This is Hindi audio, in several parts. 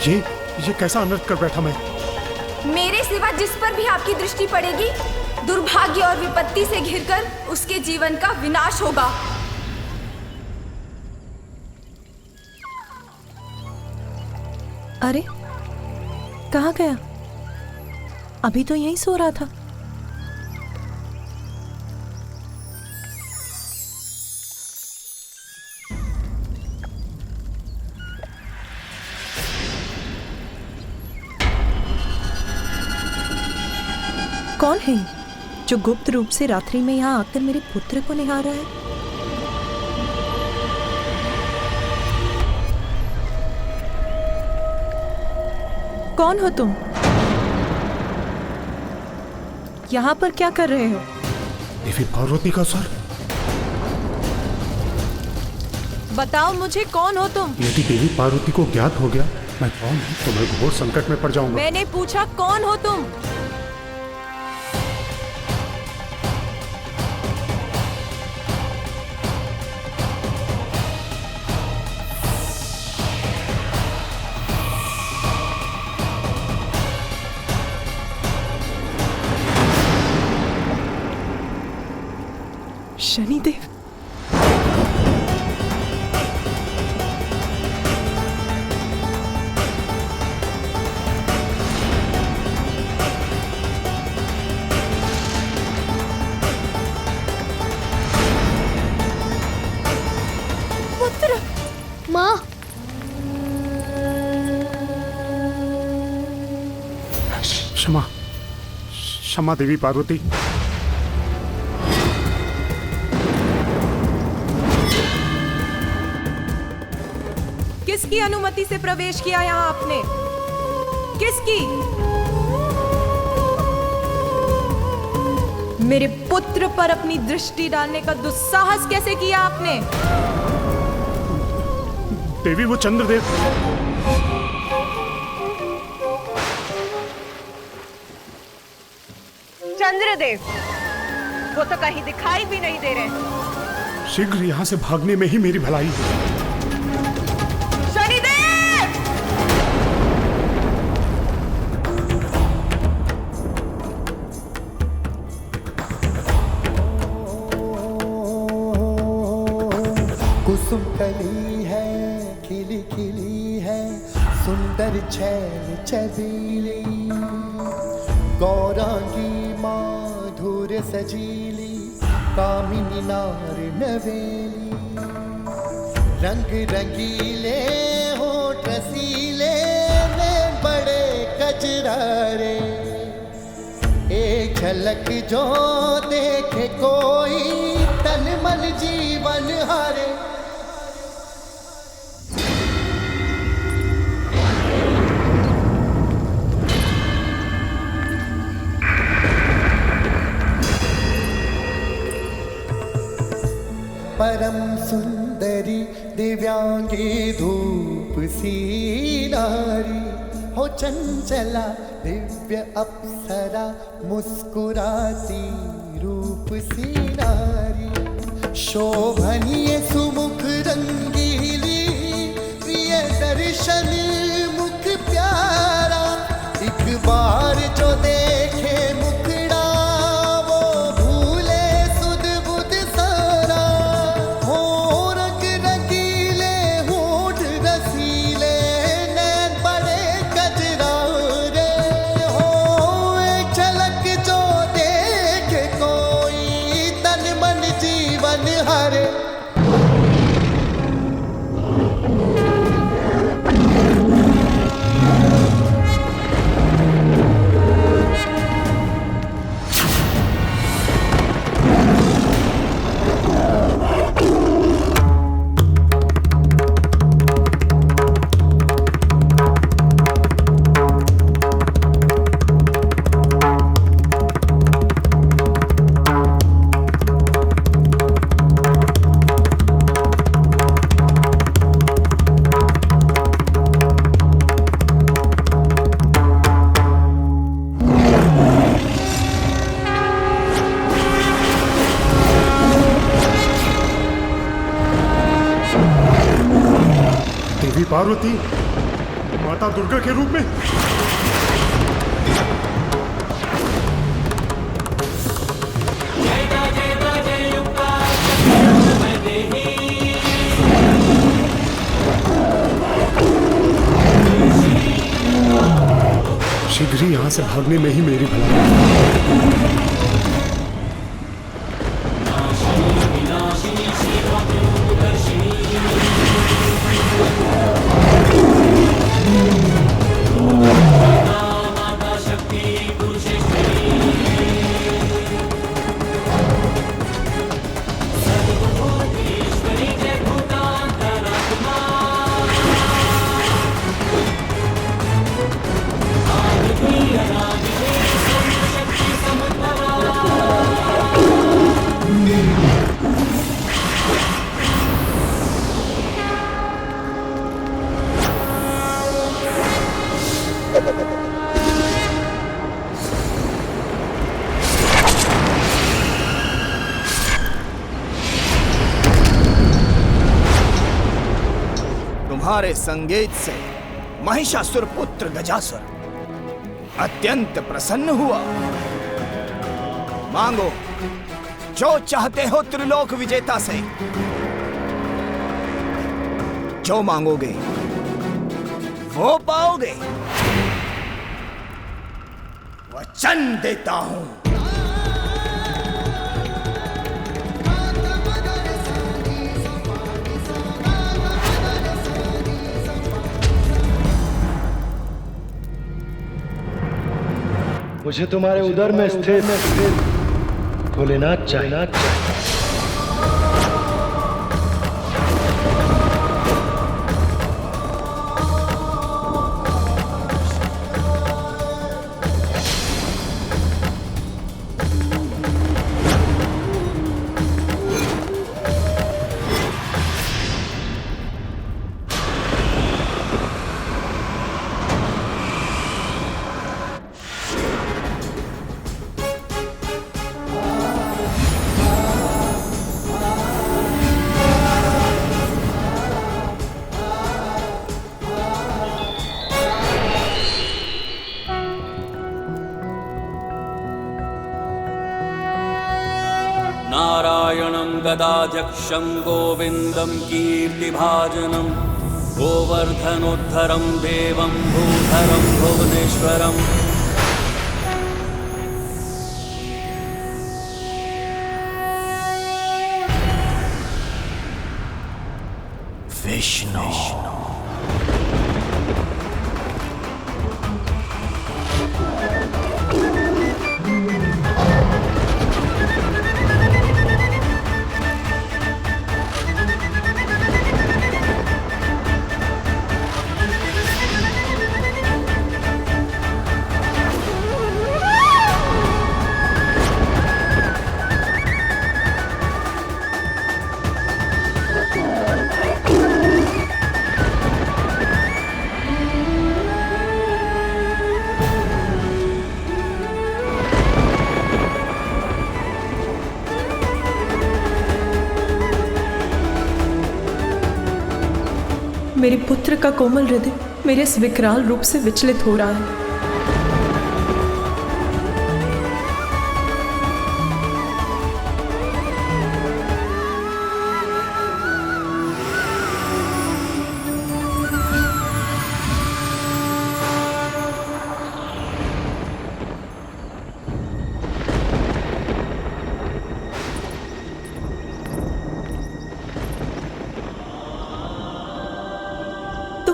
ये कैसा अनर्थ कर बैठा मैं? मेरे सिवा जिस पर भी आपकी दृष्टि पड़ेगी, दुर्भाग्य और विपत्ति से घिरकर उसके जीवन का विनाश होगा। अरे, कहाँ गया? अभी तो यहीं सो रहा था। कौन है जो गुप्त रूप से रात्रि में यहाँ आकर मेरे पुत्र को निहार रहा है? कौन हो तुम? यहाँ पर क्या कर रहे हो? देवी पार्वती का सर। बताओ मुझे, कौन हो तुम? यदि देवी पार्वती को ज्ञात हो गया मैं कौन हूँ तो मैं घोर संकट में पड़ जाऊंगा। मैंने पूछा कौन हो तुम? शनिदेव। पुत्र। माँ। क्षमा क्षमा देवी पार्वती। किसकी अनुमति से प्रवेश किया यहाँ आपने? किसकी? मेरे पुत्र पर अपनी दृष्टि डालने का दुस्साहस कैसे किया आपने? देवी वो चंद्रदेव। चंद्रदेव, वो तो कहीं दिखाई भी नहीं दे रहे। शीघ्र यहाँ से भागने में ही मेरी भलाई है। कुसुम कली है, खिली खिली है, सुंदर छैल छबीली, गौरांगी माधुर सजीली, कामिनी नार नवेली, रंग रंगीले होठ रसीले में बड़े कजरारे, एक झलक जो देखे कोई तन मन जीवन हारे। परम सुंदरी दिव्यांगी धूप सी नारी, हो चंचला दिव्य अप्सरा मुस्कुराती रूप सी नारी, शोभनीय सुमुख रंगीली प्रिय दर्शन मुख प्यारा, एक बार जो देखे मुखड़ा वो भूले सुध बुध सारा, हो रंग रंगीले होठ रसीले नैन बड़े कजरारे, हो एक झलक जो देखे कोई तन मन जीवन हरे। देवी पार्वती, माता दुर्गा के रूप में। शीघ्र ही यहां से भागने में ही मेरी भलाई। तुम्हारे संगीत से महिषासुर पुत्र गजासुर अत्यंत प्रसन्न हुआ। मांगो जो चाहते हो त्रिलोक विजेता से। जो मांगोगे वो पाओगे। वचन देता हूं। मुझे तुम्हारे उदर में स्थित भोलेनाथ चाहिए। नारायणं गदाध्यक्षं गोविन्दं कीर्तिभाजनं गोवर्धनोद्धरं देवं भूधरं भुवनेश्वरम्। विष्णु मेरे पुत्र का कोमल हृदय मेरे इस विकराल रूप से विचलित हो रहा है।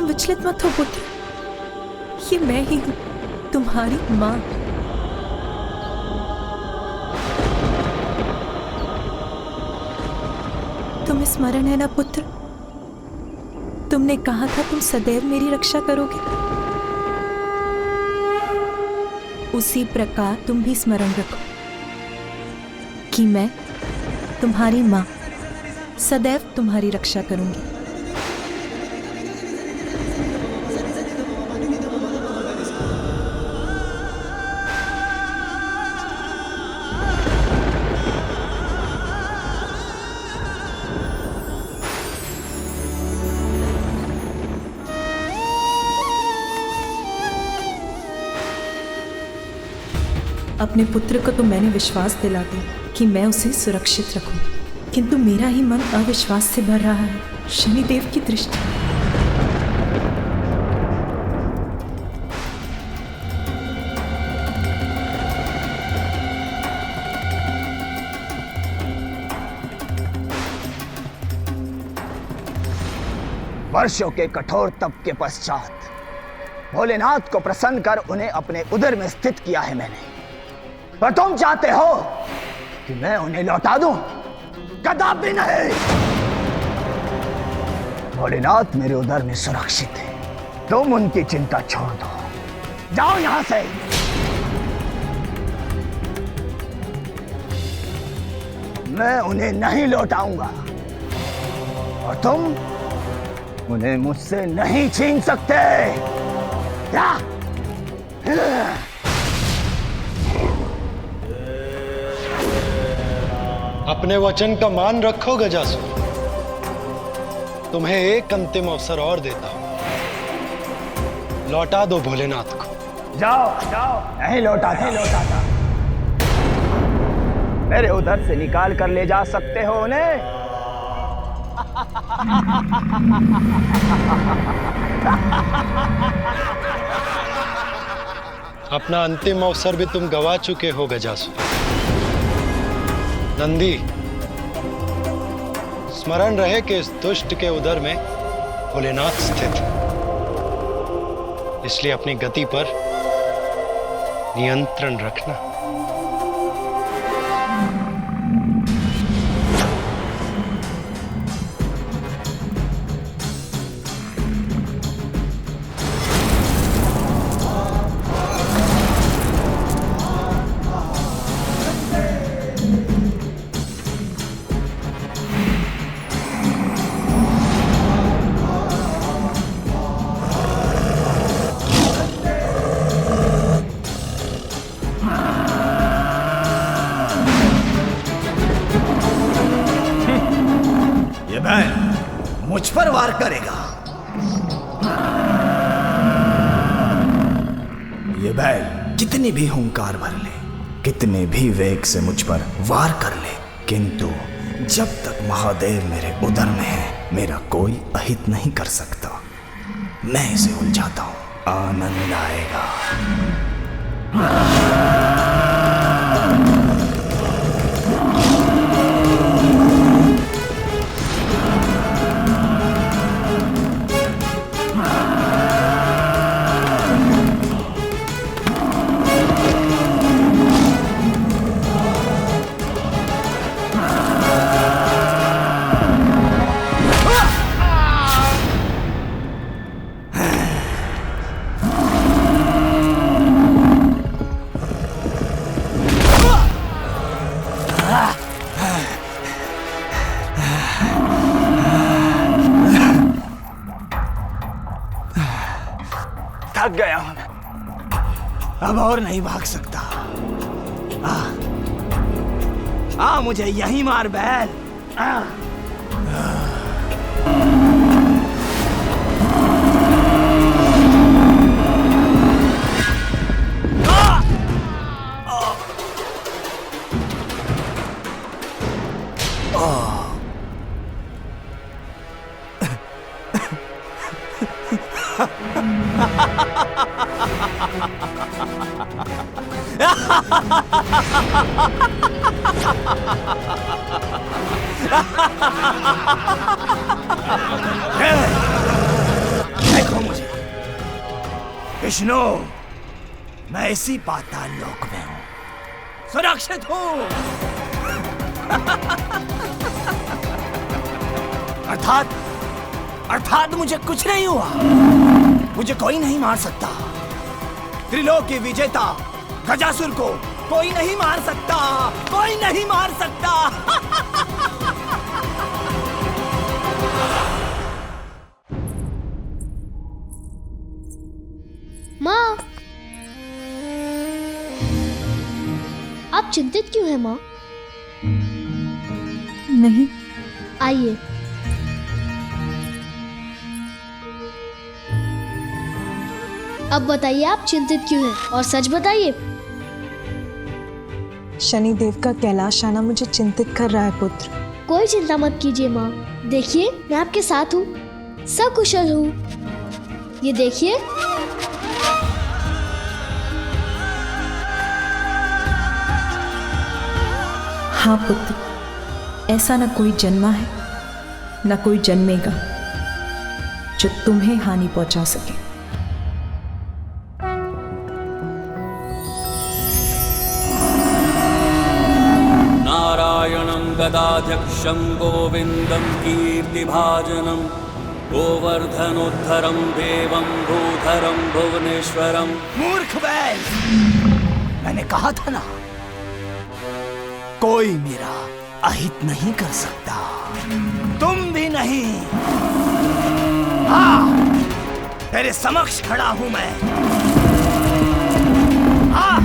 विचलित मत हो पुत्र, ये मैं ही हूं, तुम्हारी मां। तुम्हें स्मरण है ना पुत्र, तुमने कहा था तुम सदैव मेरी रक्षा करोगे। उसी प्रकार तुम भी स्मरण रखो कि मैं तुम्हारी मां सदैव तुम्हारी रक्षा करूंगी। अपने पुत्र को तो मैंने विश्वास दिला दिया कि मैं उसे सुरक्षित रखूं, किंतु मेरा ही मन अविश्वास से भर रहा है। शनिदेव की दृष्टि। वर्षों के कठोर तप के पश्चात भोलेनाथ को प्रसन्न कर उन्हें अपने उदर में स्थित किया है मैंने। पर तुम चाहते हो कि मैं उन्हें लौटा दूं? कदापि नहीं। भोलेनाथ मेरे उदर में सुरक्षित है, तुम उनकी चिंता छोड़ दो। जाओ यहां से। मैं उन्हें नहीं लौटाऊंगा और तुम उन्हें मुझसे नहीं छीन सकते। क्या? अपने वचन का मान रखो गजासुर। तुम्हें एक अंतिम अवसर और देता हूं, लौटा दो भोलेनाथ को। जाओ जाओ। नहीं लौटाता। मेरे उधर से निकाल कर ले जा सकते हो उन्हें। अपना अंतिम अवसर भी तुम गवा चुके हो गजासुर। नंदी, स्मरण रहे कि इस दुष्ट के उदर में भोलेनाथ स्थित है, इसलिए अपनी गति पर नियंत्रण रखना। मुझ पर वार करेगा। ये बैल कितनी भी हुंकार भर ले, कितने भी वेग से मुझ पर वार कर ले, किंतु जब तक महादेव मेरे उदर में है मेरा कोई अहित नहीं कर सकता। मैं इसे उलझाता हूं, आनंद आएगा। थक गया हूं, अब और नहीं भाग सकता। मुझे यहीं मार बैल। देखो मुझे विष्णु, मैं इसी पाताल लोक में हूं, सुरक्षित हूं। अर्थात मुझे कुछ नहीं हुआ, मुझे कोई नहीं मार सकता। त्रिलोकी विजेता गजासुर को कोई नहीं मार सकता, कोई नहीं मार सकता। माँ, आप चिंतित क्यों हैं माँ? नहीं। आइए। अब बताइए आप चिंतित क्यों हैं, और सच बताइए। शनिदेव का कैलाश आना मुझे चिंतित कर रहा है पुत्र। कोई चिंता मत कीजिए माँ, देखिए मैं आपके साथ हूँ, सकुशल हूँ। ये देखिए। हाँ पुत्र, ऐसा न कोई जन्मा है न कोई जन्मेगा जो तुम्हें हानि पहुंचा सके। नारायणं गदाध्यक्षं गोविन्दं कीर्तिभाजनं गोवर्धनोद्धरं देवं भूधरं भुवनेश्वरं। मूर्ख बैल, मैंने कहा था ना, कोई मेरा अहित नहीं कर सकता, तुम भी नहीं। हाँ, तेरे समक्ष खड़ा हूं मैं। हाँ।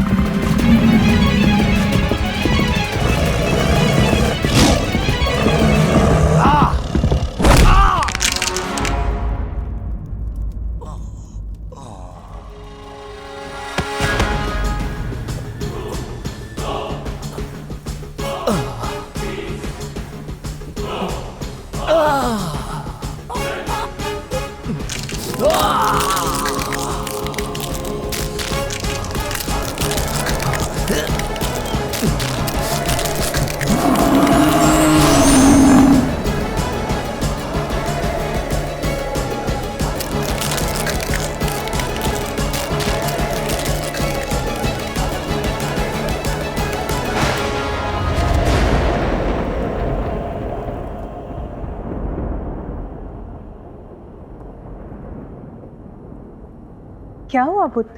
क्या हुआ पुत्र?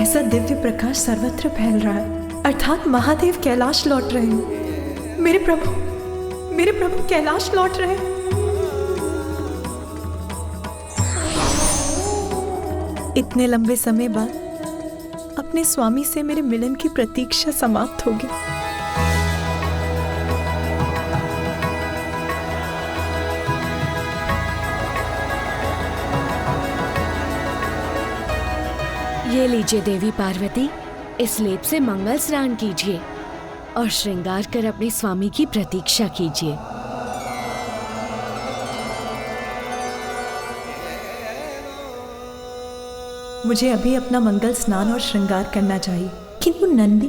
ऐसा दिव्य प्रकाश सर्वत्र फैल रहा है, अर्थात महादेव कैलाश लौट रहे हैं। मेरे प्रभु कैलाश लौट रहे हैं। इतने लंबे समय बाद अपने स्वामी से मेरे मिलन की प्रतीक्षा समाप्त होगी। ये लीजिए देवी पार्वती, इस लेप से मंगल स्नान कीजिए और श्रृंगार कर अपने स्वामी की प्रतीक्षा कीजिए। मुझे अभी अपना मंगल स्नान और श्रृंगार करना चाहिए, किंतु नंदी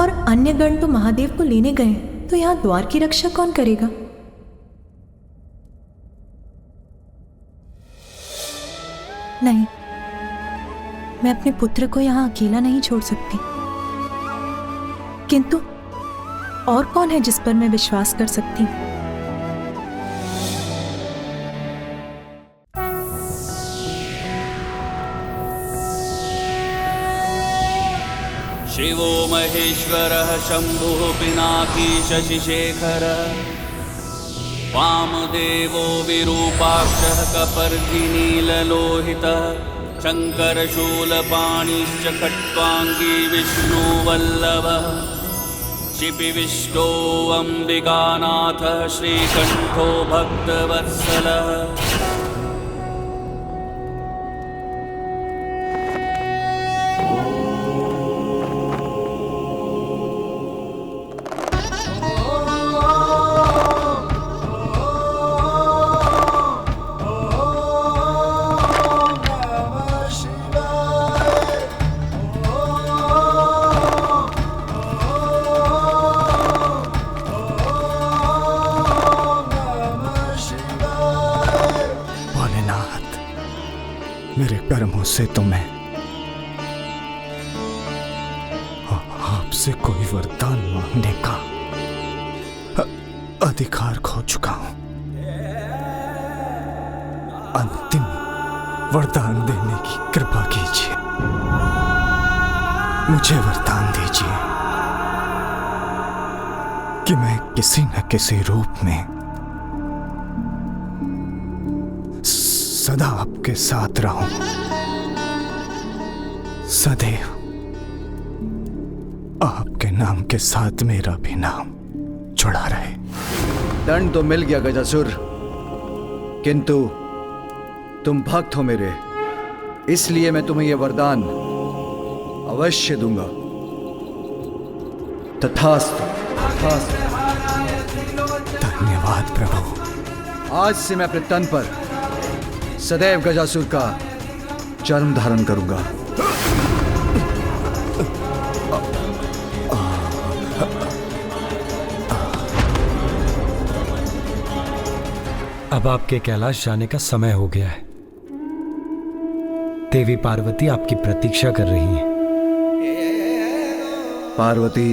और अन्य गण तो महादेव को लेने गए, तो यहाँ द्वार की रक्षा कौन करेगा? नहीं, मैं अपने पुत्र को यहाँ अकेला नहीं छोड़ सकती। किंतु और कौन है जिस पर मैं विश्वास कर सकती हूँ? शिवो महेश्वरः शम्भुः पिनाकी शशिशेखरः वामदेवो विरूपाक्षः कपर्दिनीललोहितः शङ्करशूलपाणिश्च खट्वाङ्गी विष्णुवल्लभः शिपिविष्टो अम्बिकानाथः श्रीकण्ठो भक्तवत्सलः। मेरे कर्मों से तो मैं आपसे कोई वरदान मांगने का अधिकार खो चुका हूं। अंतिम वरदान देने की कृपा कीजिए, मुझे वरदान दीजिए कि मैं किसी न किसी रूप में सदा आपके साथ रहूं, सदैव आपके नाम के साथ मेरा भी नाम छुड़ा रहे। दंड तो मिल गया गजासुर, किंतु तुम भक्त हो मेरे, इसलिए मैं तुम्हें यह वरदान अवश्य दूंगा। तथास्तु। तथास्तु। धन्यवाद प्रभु। आज से मैं अपने तन पर सदैव गजासुर का चर्म धारण करूंगा। अब आपके कैलाश जाने का समय हो गया है। देवी पार्वती आपकी प्रतीक्षा कर रही हैं। पार्वती,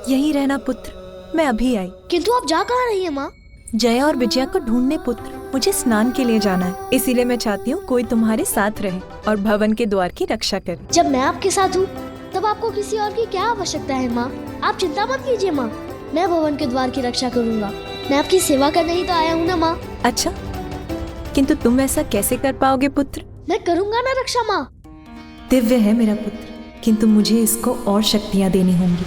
यही रहना पुत्र, मैं अभी आई। किंतु आप जा कहाँ रही है माँ? जया और विजया को ढूंढने पुत्र, मुझे स्नान के लिए जाना है, इसीलिए मैं चाहती हूँ कोई तुम्हारे साथ रहे और भवन के द्वार की रक्षा करे। जब मैं आपके साथ हूँ तब आपको किसी और की क्या आवश्यकता है माँ? आप चिंता मत कीजिए माँ, मैं भवन के द्वार की रक्षा करूँगा। मैं आपकी सेवा करने ही तो आया हूँ ना माँ। अच्छा, किंतु तुम ऐसा कैसे कर पाओगे पुत्र? मैं करूँगा ना रक्षा माँ। दिव्य है मेरा पुत्र, किंतु मुझे इसको और शक्तियाँ देनी होंगी।